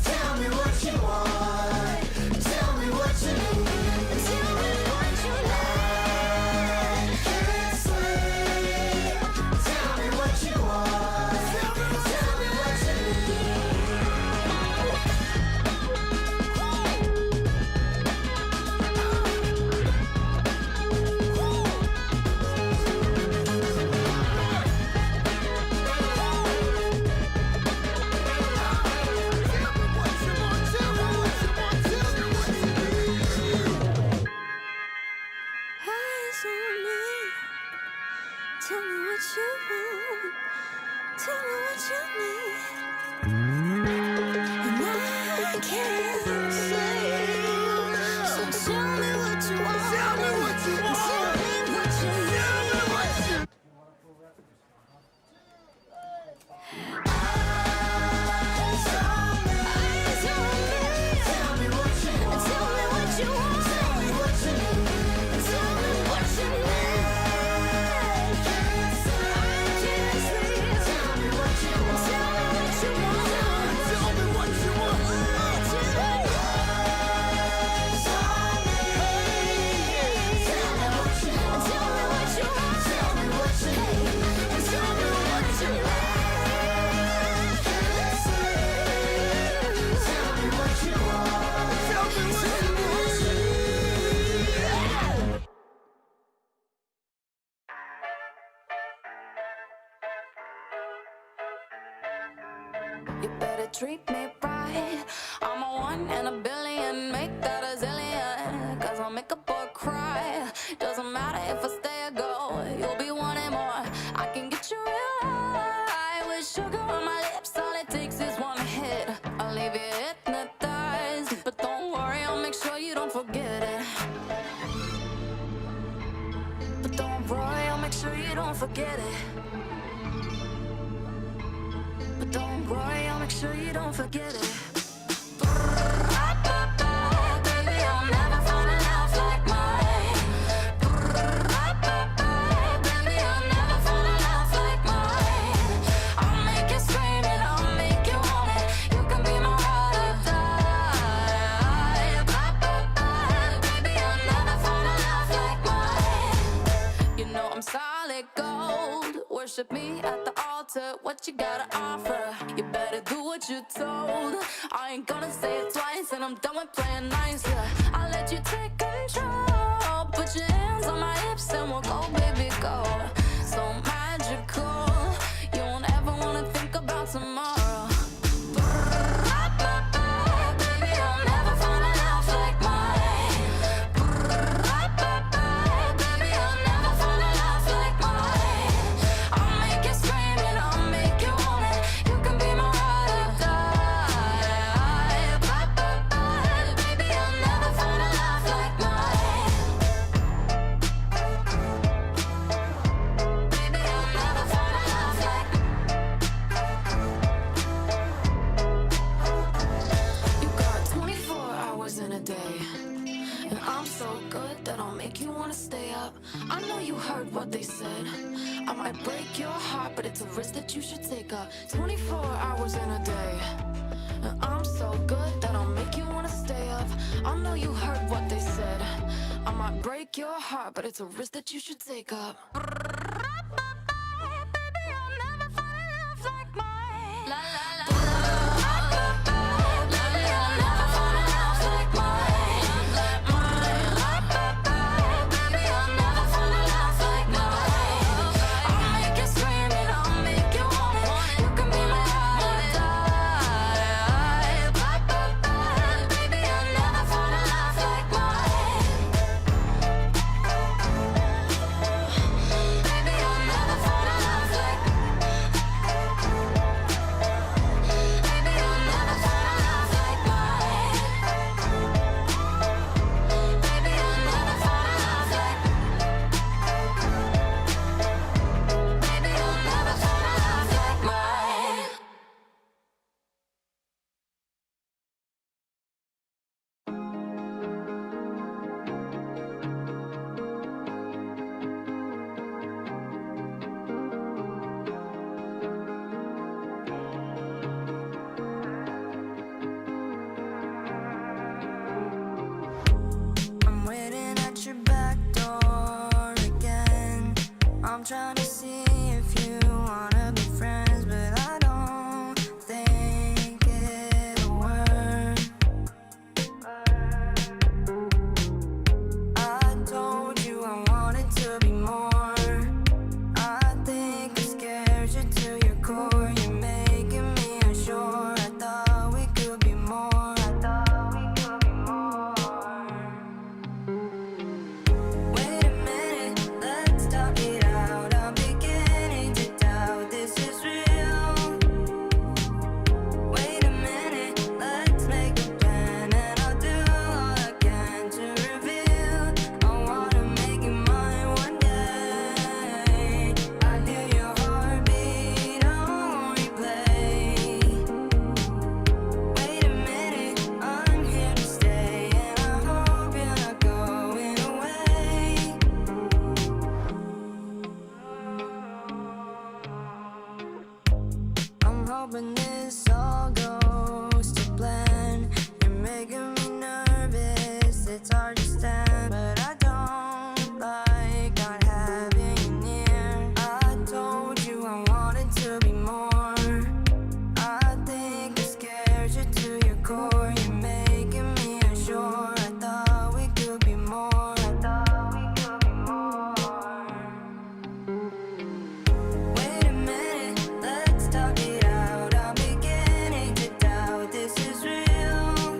Tell me what you want. Tell me what you need. Tell me what you like. Can't sleep. Tell me what you want. Tell me what you need. Eyes on me. Tell me what you want. Tell me what you need. And I can't sleep. So tell me what you want. Tell me what you want. Tell me what you need. Eyes on me. Eyes on me. Tell me what you want. Tell me what you want. Tell me what you need. Tell me what you need. Can't sleep. Tell me what you want. Tell me what you want. Tell me what you want. Eyes on me. Tell me what you want. Tell me what you want. Tell me what you need. Tell me what you like. Can't sleep. Tell me what you want. Tell me what you need. You better treat me right. I'm a 1 in a billion, make that a zillion. Cause I'll make a boy cry. Doesn't matter if I stay or go, you'll be wanting more. I can get you real high with sugar on my lips. All it takes is one hit. I'll leave you hypnotized. But don't worry, I'll make sure you don't forget it. But don't worry, I'll make sure you don't forget it. But don't worry, I'll make sure you don't forget it. Baby, I'll never find a love like mine. Baby, I'll never find a love like mine. I'll make you scream and I'll make you want it. You can be my ride or die. Baby, I'll never find a love like mine. You know I'm solid gold. Worship me at the altar. What you gotta offer? You better do what you're told. I ain't gonna say it twice, and I'm done with playing nice. Yeah, I'll let you take control. Put your hands on my hips and we'll go, baby, go. So magical, you won't ever wanna think about tomorrow. Baby, I'll never find a love like mine. Baby, I'll never find a love like mine. I'll make you scream and I'll make you want it. You can be my ride or die. Baby, I'll never find a love like mine. Baby, I'll never find a love like You got 24 hours in a day, and I'm so good that I'll make you wanna stay up. I know you heard what they said. I might break your heart, but it's a risk that you should take up. 24 hours in a day, and I'm so good that I'll make you wanna stay up. I know you heard what they said. I might break your heart, but it's a risk that you should take up. Baby, I'll never find a love like mine. La la la. Baby, I'll never find a love like mine. Baby, I'll never find a love like mine. I'll make you scream and I'll make you want it. You can be my ride or die. Baby, I'll never find a love like mine. trying to see if you wanna be friends, but I don't think it'll work. I told you I wanted to be more. I think I scared you to your core. You're making me unsure. I thought we could be more. I thought we could be more. Wait a minute, let's talk it out. I'm beginning to doubt this is real. Wait a minute, let's make a plan, and I'll do all I can to reveal. I wanna make you mine one day. I hear your heartbeat on replay. Wait a minute, I'm here to stay, and I hope you're not going away. I'm hoping this all goes to plan. You're making me nervous, it's hard to stand, but I don't like not having you near. I told you I wanted to be more. I think I scared you to your core. You're making me unsure. I thought we could be more. I thought we could be more. Wait a minute, let's talk it out. I'm beginning to doubt this is real.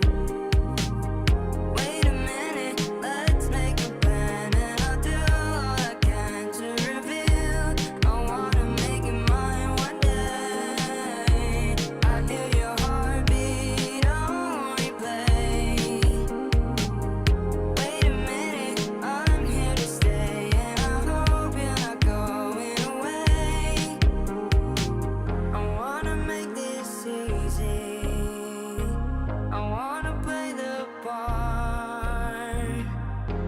Wait a minute, let's make a plan, and I'll do all I can to reveal. I wanna make it mine one day. I hear your heartbeat on replay. Wait a minute, I'm here to stay, and I hope you're not going away. I wanna make this easy. I wanna play the part,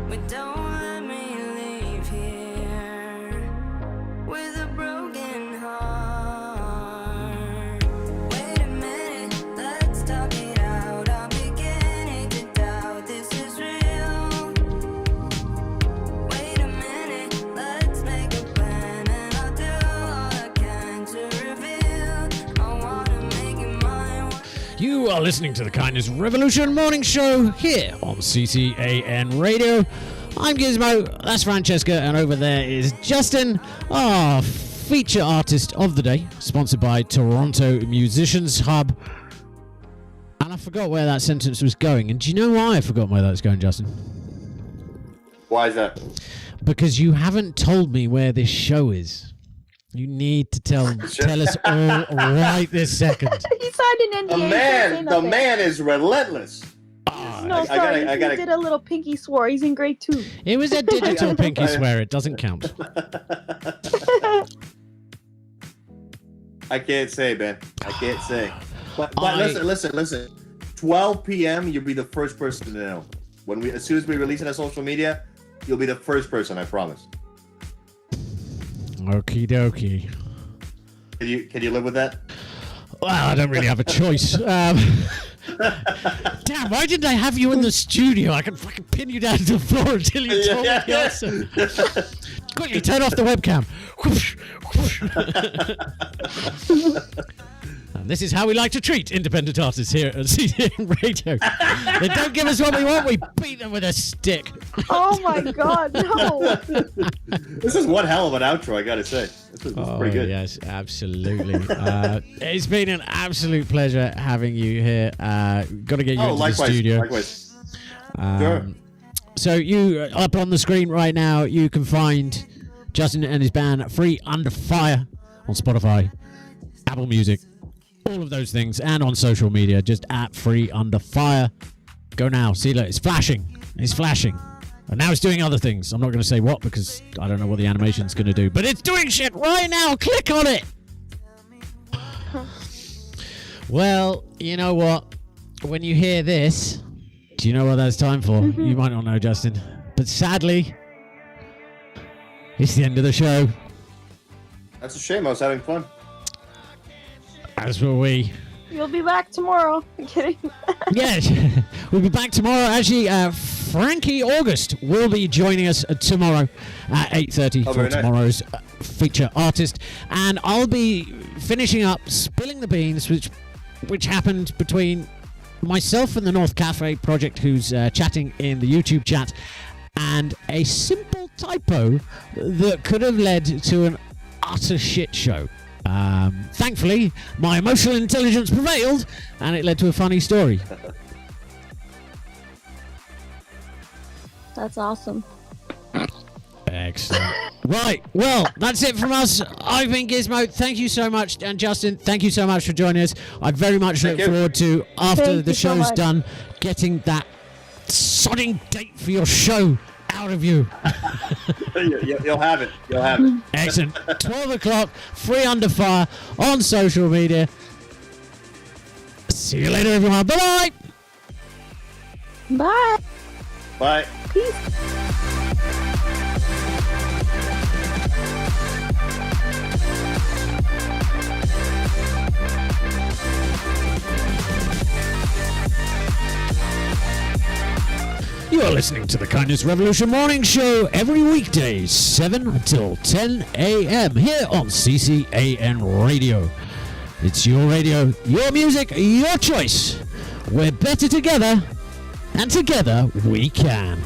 but don't let me leave here with a broken heart. Wait a minute, let's talk it out. I'm beginning to doubt this is real. Wait a minute, let's make a plan, and I'll do all I can to reveal. I wanna make it mine. You are listening to the Kindness Revolution Morning Show here on CCAN Radio. I'm Gizmo, that's Francesca, and over there is Justin, our feature artist of the day, sponsored by Toronto Musicians Hub. And I forgot where that sentence was going. And do you know why I forgot where that was going, Justin? Why is that? Because you haven't told me where this show is. You need to tell us all right this second. He signed an NDA. The man is relentless. No, sorry. He did a little pinky swear. He's in grade 2. It was a digital pinky swear. It doesn't count. I can't say, man. I can't say. But listen. 12 p.m. You'll be the first person to know. As soon as we release it on social media, you'll be the first person. I promise. Okie dokie. Can you live with that? Well, I don't really have a choice. Damn, why didn't I have you in the studio? I can fucking pin you down to the floor until you told me the answer. Quickly, turn off the webcam. And this is how we like to treat independent artists here at CCN Radio. They don't give us what we want, we beat them with a stick. Oh my god, no. This is one hell of an outro, I gotta say. This is pretty good. Yes, absolutely. It's been an absolute pleasure having you here. Got to get you into the studio. Likewise. Sure. So you up on the screen right now, you can find Justin and his band Free Under Fire on Spotify, Apple Music, all of those things, and on social media, just at Free Under Fire. Go now. See, look, it's flashing. It's flashing. And now it's doing other things. I'm not going to say what because I don't know what the animation's going to do. But it's doing shit right now. Click on it. Well, you know what? When you hear this, do you know what that's time for? You might not know, Justin. But sadly, it's the end of the show. That's a shame. I was having fun. As were we. You'll be back tomorrow. I'm kidding. Yes. We'll be back tomorrow. Actually, Frankie August will be joining us tomorrow at 8:30 for tomorrow's feature artist. And I'll be finishing up Spilling the Beans, which happened between myself and the North Cafe project, who's chatting in the YouTube chat, and a simple typo that could have led to an utter shit show. Thankfully, my emotional intelligence prevailed, and it led to a funny story. That's awesome. Excellent. Right, well, that's it from us. I've been Gizmo. Thank you so much. And Justin, thank you so much for joining us. I very much look forward to, after the show's done, getting that sodding date for your show out of you. You'll have it. You'll have it. Excellent. 12 o'clock, free under fire on social media. See you later, everyone. Bye-bye. Bye. Bye. Peace. You are listening to the Kindness Revolution Morning Show every weekday, 7 until 10 a.m. here on CCAN Radio. It's your radio, your music, your choice. We're better together, and together we can.